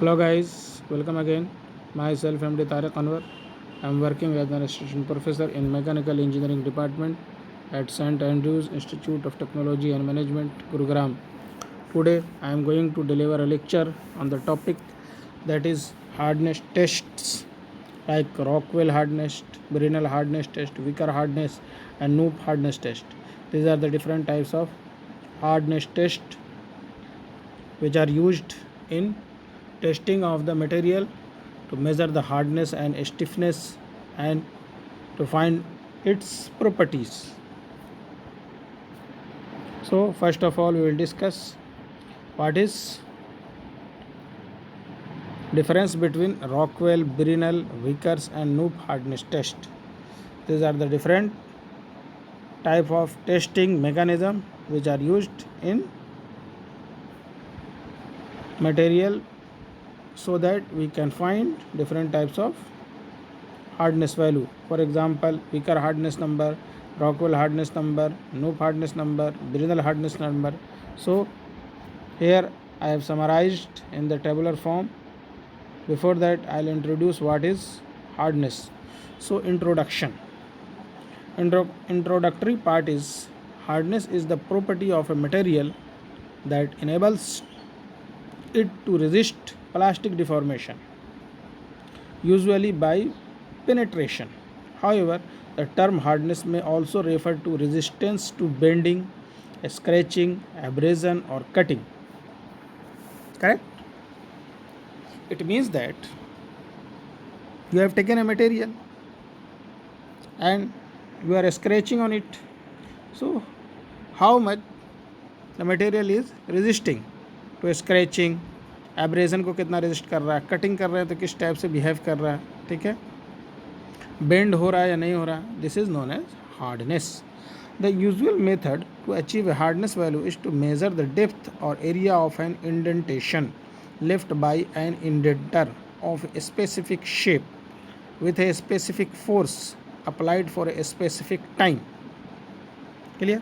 Hello guys, welcome again. Myself MD Tariq Anwar. I am working as an assistant professor in Mechanical Engineering Department at St. Andrews Institute of Technology and Management, Gurugram. Today I am going to deliver a lecture on the topic that is hardness tests like Rockwell hardness, Brinell hardness test, Vickers hardness and Knoop hardness test. These are the different types of hardness test which are used in testing of the material to measure the hardness and stiffness and to find its properties. So first of all we will discuss what is difference between Rockwell, Brinell, Vickers and Knoop hardness test. These are the different type of testing mechanism which are used in material so that we can find different types of hardness value. For example, Vickers hardness number, Rockwell hardness number, Knoop hardness number, Brinell hardness number. So here I have summarized in the tabular form. Before that I'll introduce what is hardness. So introductory part is hardness is the property of a material that enables it to resist plastic deformation, usually by penetration. However, the term hardness may also refer to resistance to bending, scratching, abrasion, or cutting. Correct? It means that you have taken a material and you are scratching on it. So, how much the material is resisting to scratching, abrasion को कितना resist कर रहा है, cutting कर रहे हैं तो किस टाइप से बिहेव कर रहा है, ठीक है, बेंड हो रहा है या नहीं हो रहा. This is known as hardness. The usual method to achieve a hardness value is to measure the depth और area of an indentation left by an indenter of a specific shape with a specific force applied for a specific time. Clear?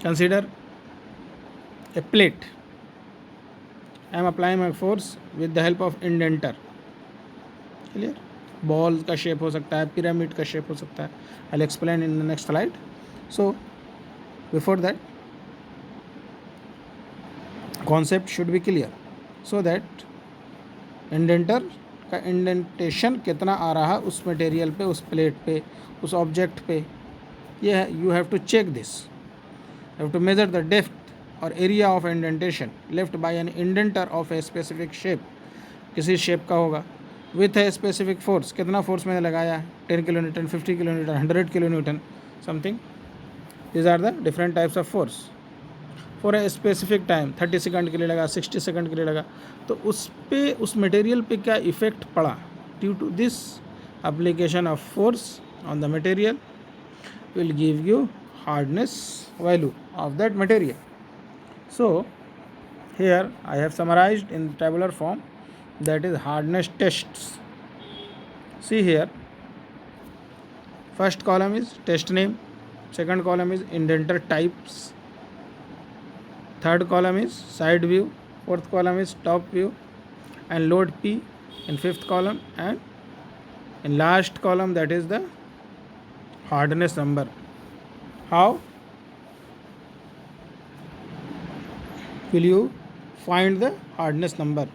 Consider a plate. I am applying my force with the help of indenter. Clear? Ball का shape हो सकता है, pyramid का shape हो सकता है. I'll explain in the next slide. So before that, concept should be clear so that indenter का indentation कितना आ रहा है उस मटेरियल पे, उस प्लेट पे, उस ऑब्जेक्ट पे, ये है. You have to check this. Have to measure the depth और area of indentation left by an indenter of a specific shape. किसी शेप का होगा विथ ए स्पेसिफिक फोर्स. कितना फोर्स मैंने लगाया है, 10 kilo newton, 50 kilo newton, 100 kilo newton, something. These are the different types of force for a specific time. 30 second के लिए लगा, 60 सेकंड के लिए लगा. तो उस पे, उस मटेरियल पे क्या इफ़ेक्ट पड़ा due to this application of force on the material will give you hardness value of that material. So here I have summarized in tabular form that is hardness tests. See here, first column is test name, second column is indenter types, third column is side view, fourth column is top view and load P in fifth column, and in last column that is the hardness number. How will you find the hardness number?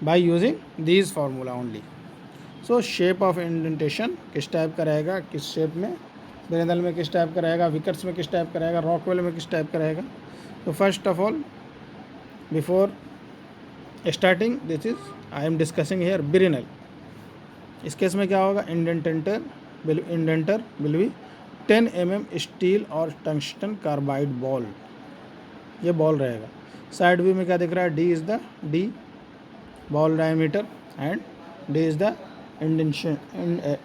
By using these formula only. So shape of indentation किस type का रहेगा, किस shape में, ब्रेनल में किस type का रहेगा, Vickers में किस टाइप का रहेगा, रॉकवेल में किस टाइप का रहेगा. तो first of all before starting this is I am discussing here Brinell. इस केस में क्या होगा, indenter will be 10 mm steel और टंगस्टन कार्बाइड बॉल. ये बॉल रहेगा. साइड व्यू में क्या दिख रहा है, D is the D ball diameter and D is the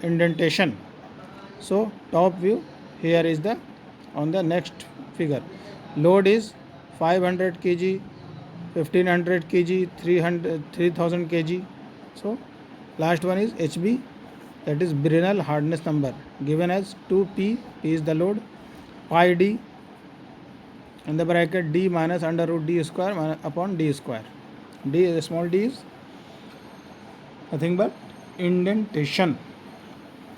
indentation. So top view here is the on the next figure. Load is 500 kg, 1500 kg, 3000 kg. So last one is HB, that is Brinell hardness number given as 2P. P is the load, pi D in the bracket D minus under root D square upon D square. D small D is nothing but indentation,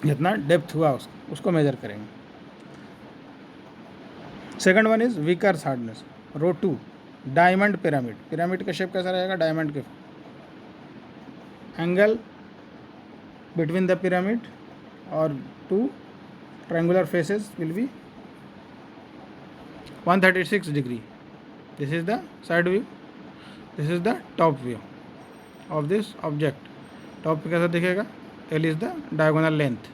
जितना depth हुआ उसको measure करेंगे. Second one is Vickers hardness. Row 2 diamond pyramid. Pyramid का shape कैसा रहेगा? Diamond के. Angle between the pyramid और two triangular faces will be 136 degree. This is the side view, this is the top view of this object. Top पे कैसा दिखेगा? L is the diagonal length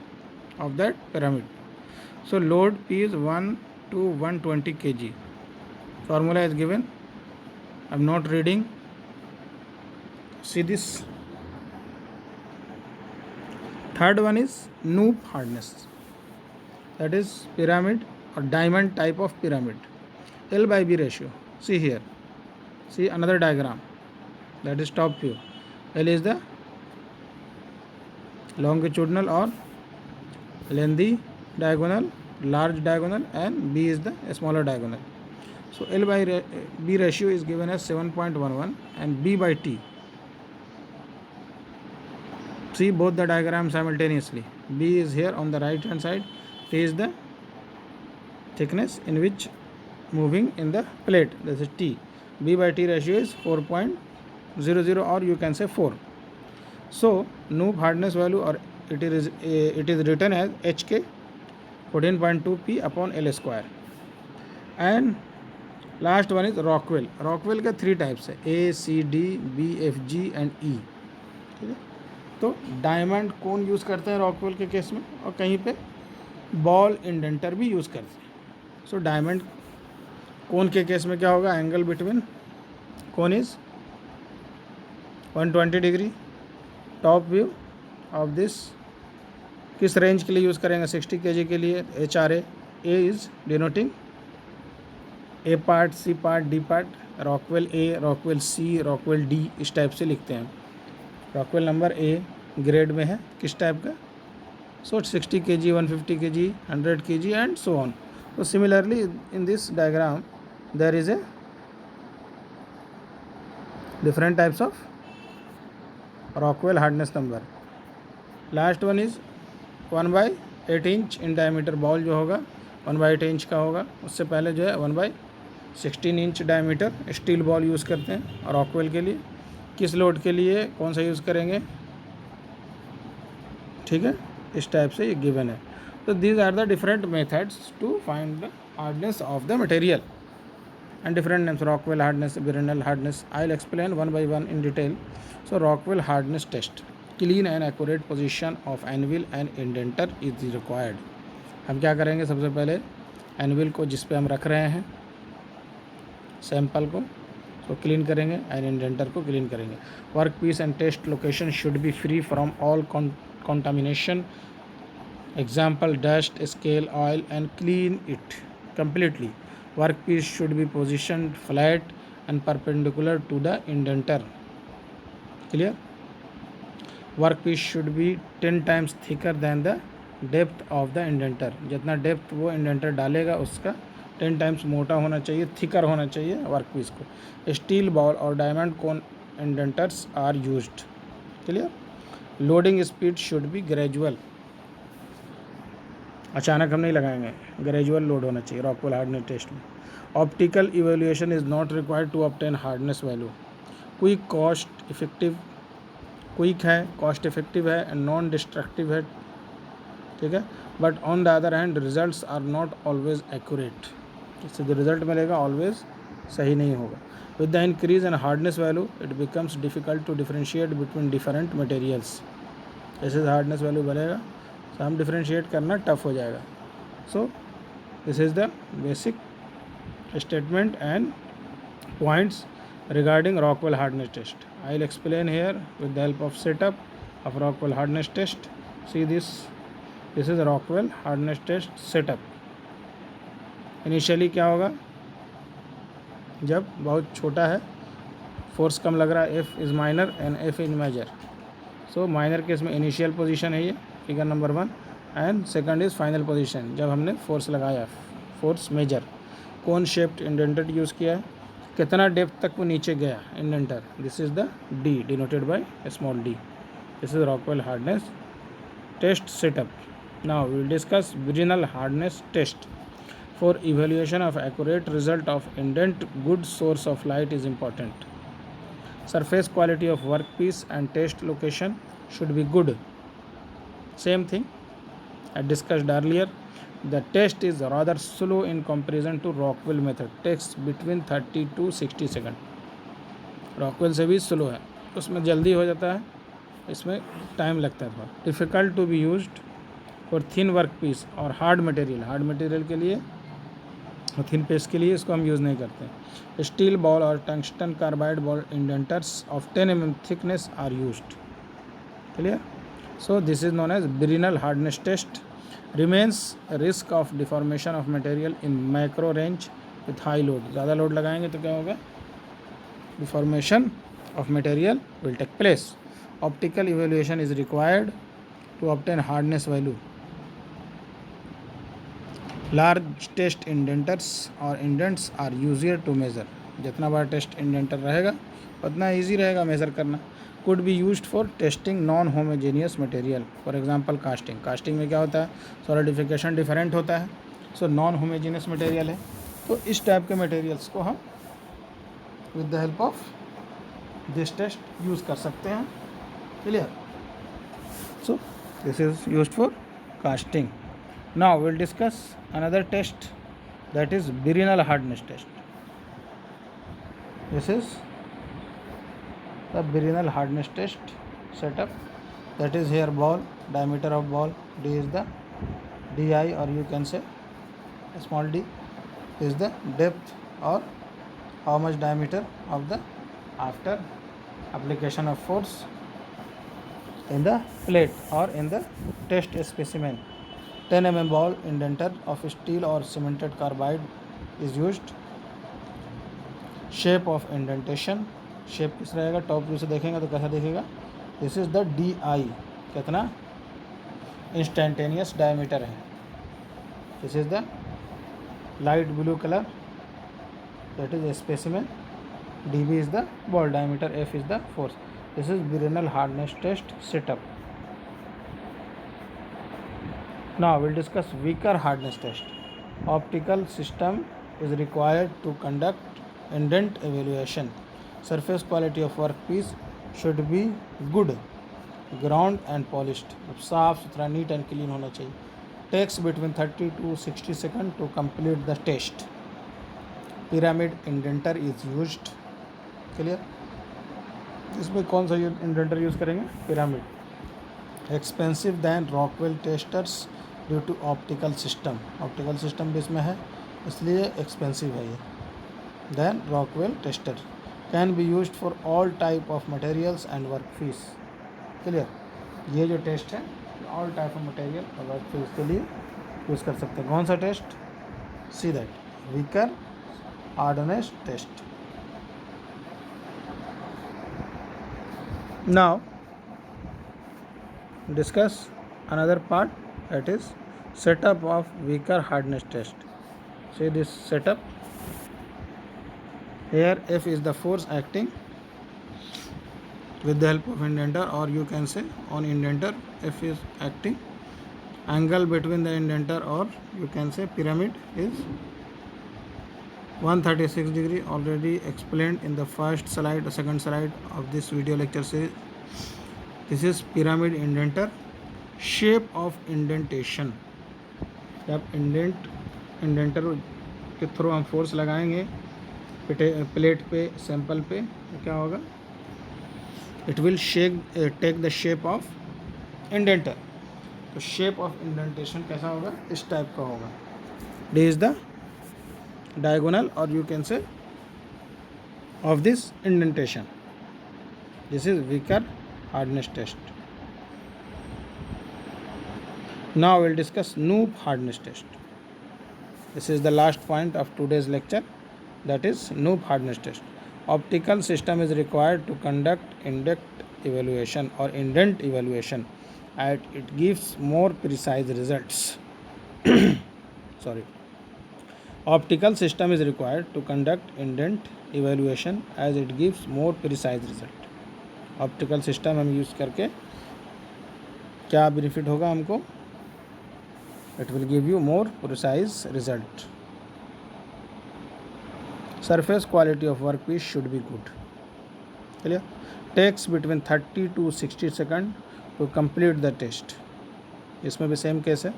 of that pyramid. So load P is 1 to 120 kg. Formula is given. I am not reading. See this. Third one is Knoop hardness. That is pyramid or diamond type of pyramid. L by B ratio. See here. See another diagram. That is top view. L is the longitudinal or lengthy diagonal, large diagonal, and B is the smaller diagonal. So L by B ratio is given as 7.11 and B by T. See both the diagrams simultaneously. B is here on the right hand side. T is the thickness in which moving in the plate. This is T. B by T ratio is 4.00 or you can say 4. So Knoop hardness value, or it is written as HK 14.2 P upon L square. And last one is Rockwell. Rockwell का 3 types है, A, C, D, B, F, G and E. ठीक है. तो diamond कोन use करते हैं Rockwell के case में, और कहीं पे बॉल इंडेंटर भी यूज़ करते हैं. सो डायमंड कोन के केस में क्या होगा? Angle between cone is 120 degree. Top view of this किस रेंज के लिए यूज़ करेंगे? 60 kg के लिए. HRA. A is denoting A part, C part, D part. Rockwell A, Rockwell C, Rockwell D इस टाइप से लिखते हैं. रॉकवेल नंबर A ग्रेड में है, किस टाइप का? So 60 kg, 150 kg, 100 kg and so on. So similarly in this diagram there is a different types of Rockwell hardness number. Last one is 1/8 inch in diameter ball जो होगा 1/8 inch का होगा. उससे पहले जो है 1/16 inch diameter steel ball use करते हैं रॉकवेल के लिए. किस लोड के लिए कौन सा यूज़ करेंगे? ठीक है, इस टाइप से ये गिवन है. तो these are the different methods to find the hardness of the material and different names. Rockwell hardness, Brinell hardness. I will explain one by one in detail. So Rockwell hardness test. Clean and accurate position of anvil and indenter is required. हम क्या करेंगे? सबसे पहले anvil को जिस पे हम रख रहे हैं सैंपल को, तो क्लीन करेंगे एंड इंडेंटर को क्लीन करेंगे. Work piece and test location should be free from all contamination, example dust, scale, oil, and clean it completely. Workpiece should be positioned flat and perpendicular to the indenter. Clear? Workpiece should be 10 times thicker than the depth of the indenter. जितना depth वो indenter डालेगा उसका 10 times मोटा होना चाहिए, thicker होना चाहिए workpiece को. स्टील बॉल और diamond cone indenters are used. Clear? Loading speed should be gradual. अचानक हम नहीं लगाएंगे, ग्रेजुअल लोड होना चाहिए रॉकवेल हार्डनेस टेस्ट में. Optical evaluation is not required to obtain hardness value. Quick cost effective, quick है, cost effective है and non destructive है. ठीक है, but on the other hand results are not always accurate. इससे जो result मिलेगा always सही नहीं होगा. With the increase in hardness value, it becomes difficult to differentiate between different materials. जैसे हार्डनेस वैल्यू बढ़ेगा तो हम डिफ्रेंशिएट करना टफ हो जाएगा. So this is the basic statement and points regarding Rockwell hardness test. I will explain here with the help of setup of Rockwell hardness test. See this is Rockwell hardness test setup. Initially क्या होगा? जब बहुत छोटा है, force कम लग रहा है, F is minor and F is major. So minor case में इनिशियल पोजीशन है ये figure number 1 and second is final position जब हमने फोर्स लगाया, force major. Cone shaped indenter use किया है. कितना डेप्थ तक वो नीचे गया indenter, this is the D denoted by small D. This is Rockwell hardness test setup. Now we will discuss Brinell hardness test. For evaluation of accurate result of indent, good source of light is important. Surface quality of workpiece and test location should be good. Same thing I discussed earlier. The test is rather slow in comparison to Rockwell method. Takes between 30 to 60 seconds. Rockwell से भी slow है, उसमें जल्दी हो जाता है, इसमें time लगता है थोड़ा. Difficult to be used for thin work piece और हार्ड मटेरियल. हार्ड मटेरियल के लिए और थिन पेस्ट के लिए इसको हम यूज़ नहीं करते. स्टील बॉल और tungsten carbide ball indenters of 10 mm thickness are used. Clear. So this is known as Brinell hardness test. Remains risk of deformation of material in micro range with high load. ज़्यादा load लगाएंगे तो क्या होगा, deformation of material will take place. Optical evaluation is required to obtain hardness value. Large test indenters और indents are easier to measure. जितना बड़ा test indenter रहेगा उतना ईजी रहेगा मेज़र करना. Could be used for testing non homogeneous material. For example casting. Casting में क्या होता है, सॉलिडिफिकेशन डिफरेंट होता है, सो नॉन होमोजेनियस मटेरियल है, तो इस टाइप के मटेरियल्स को हम with the help of this test use कर सकते हैं. Clear. So this is used for casting. Now we'll discuss another test, that is virinal hardness test. This is the virinal hardness test setup. That is here ball, diameter of ball, d is the di, or you can say small d is the depth or how much diameter of the after application of force in the plate or in the test specimen. 10 mm ball indenter of steel or cemented carbide is used. Shape of indentation. Shape किस रहेगा, top view से देखेंगे तो कैसा दिखेगा. This is the D I. कितना instantaneous diameter है. This is the light blue colour, that is specimen. D B is the ball diameter, F is the force. This is Brinell hardness test setup. Now we'll discuss weaker hardness test. Optical system is required to conduct indent evaluation. Surface quality of workpiece should be good, ground and polished. साफ सुथरा, neat and clean होना चाहिए. Takes between 30 to 60 seconds to complete the test. Pyramid indenter is used. Clear. इसमें कौन सा indenter use करेंगे, pyramid. Expensive than Rockwell testers due to optical system. Optical system भी इसमें है इसलिए एक्सपेंसिव है ये. Then Rockwell tester can be used for all type of materials and work piece. Clear. ये जो टेस्ट है ऑल टाइप ऑफ मटेरियल और वर्क पीस के लिए यूज़ कर सकते हैं. कौन सा test, see that Vickers hardness test. Now discuss another part, that is setup of weaker hardness test. See this setup here. F is the force acting with the help of indenter, or you can say on indenter. F is acting. Angle between the indenter, or you can say pyramid, is 136 degree. Already explained in the first slide, second slide of this video lecture series. This is pyramid indenter. Shape of indentation. जब indenter के through हम force लगाएंगे plate पे, sample पे, तो क्या होगा, it will take the shape of indenter. तो शेप ऑफ इंडेंटेशन कैसा होगा, इस टाइप का होगा. डी इज द डायगोनल, और you can say of this indentation. This is Vickers hardness test. Now we'll discuss Knoop hardness test. This is the last point of today's lecture, that is Knoop hardness test. Optical system is required to conduct indent evaluation or indent evaluation, and it gives more precise results. Sorry. Optical system is required to conduct indent evaluation as it gives more precise result. Optical system हम use करके क्या benefit होगा हमको? It will give you more precise result. Surface quality of workpiece should be good. Clear? Takes between 30 to 60 seconds to complete the test. इसमें भी same case है.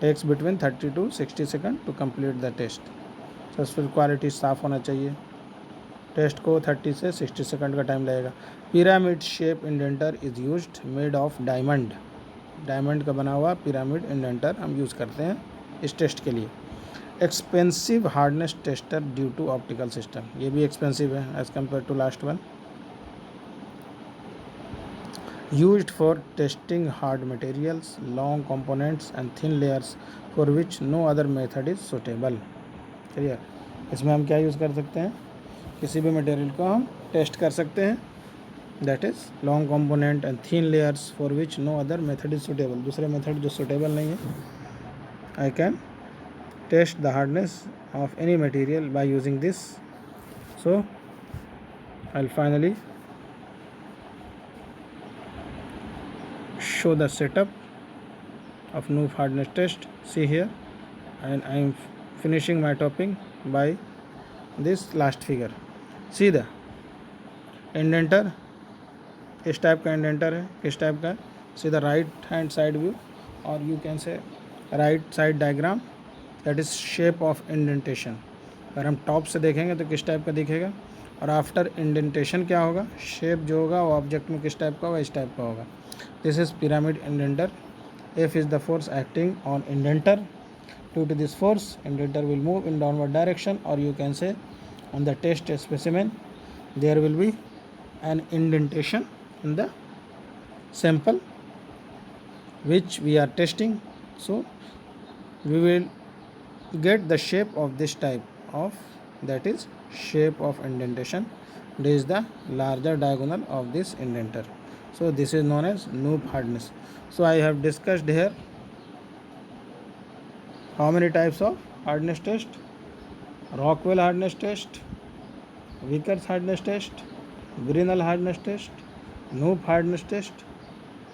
Takes between 30 to 60 seconds to complete the test. Surface quality साफ होना चाहिए. Test को 30 से 60 second का time लगेगा. Pyramid shape indenter is used made of diamond. Diamond का बना हुआ पिरामिड इंडेंटर हम यूज़ करते हैं इस टेस्ट के लिए. Expensive hardness tester due to optical system. ये भी एक्सपेंसिव है as compare to last one. Used for testing hard materials, long components and thin layers for which no other method is suitable. Clear? इसमें हम क्या use कर सकते हैं? किसी भी मटेरियल को हम टेस्ट कर सकते हैं. That is long component and thin layers for which no other method is suitable. दूसरे मेथड जो सुटेबल नहीं है. I can test the hardness of any material by using this. So I'll finally show the setup of noob hardness test. See here, and I am finishing my topic by this last figure. See the indenter. इस type का indenter है. किस type का? See the right hand side view और you can say right side diagram. That is shape of indentation. अगर हम top से देखेंगे तो किस टाइप का दिखेगा, और आफ्टर इंडेंटेशन क्या होगा, शेप जो होगा वो ऑब्जेक्ट में किस टाइप का होगा, इस टाइप का होगा. This is pyramid indenter. F is the force acting on indenter. Due to this force indenter will move in downward direction, और you can say on the test specimen there will be an indentation in the sample which we are testing. So we will get the shape of this type of, that is shape of indentation. This is the larger diagonal of this indenter. So this is known as noob hardness. So I have discussed here how many types of hardness test: Rockwell hardness test, Vickers hardness test, Grinnell hardness test, noob hardness test,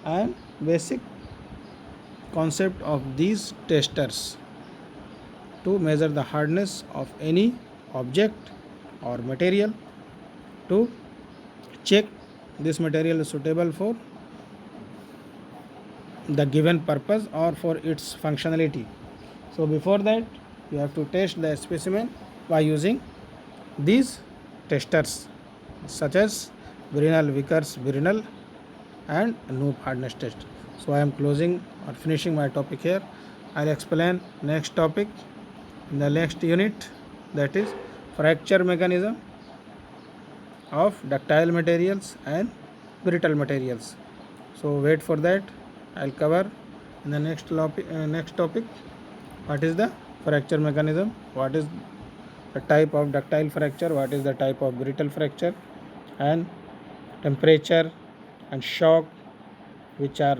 and basic concept of these testers to measure the hardness of any object or material, to check this material is suitable for the given purpose or for its functionality. So before that you have to test the specimen by using these testers such as Grinnell, Vickers, Grinnell, and noob hardness test. So I am closing or finishing my topic here. I'll explain next topic in the next unit, that is fracture mechanism of ductile materials and brittle materials. So wait for that. I'll cover in the next topic what is the fracture mechanism, what is the type of ductile fracture, what is the type of brittle fracture, and temperature and shock which are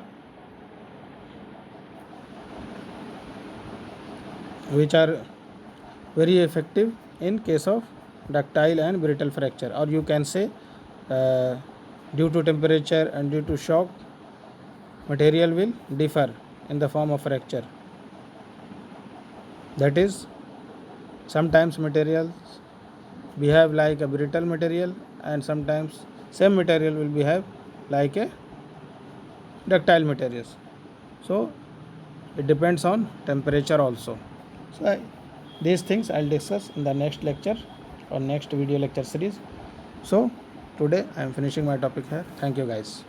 very effective in case of ductile and brittle fracture. Or you can say due to temperature and due to shock material will differ in the form of fracture. That is, sometimes materials behave like a brittle material, and sometimes same material will behave like a ductile materials. So it depends on temperature also. So these things I'll discuss in the next lecture or next video lecture series. So today I am finishing my topic here. Thank you guys.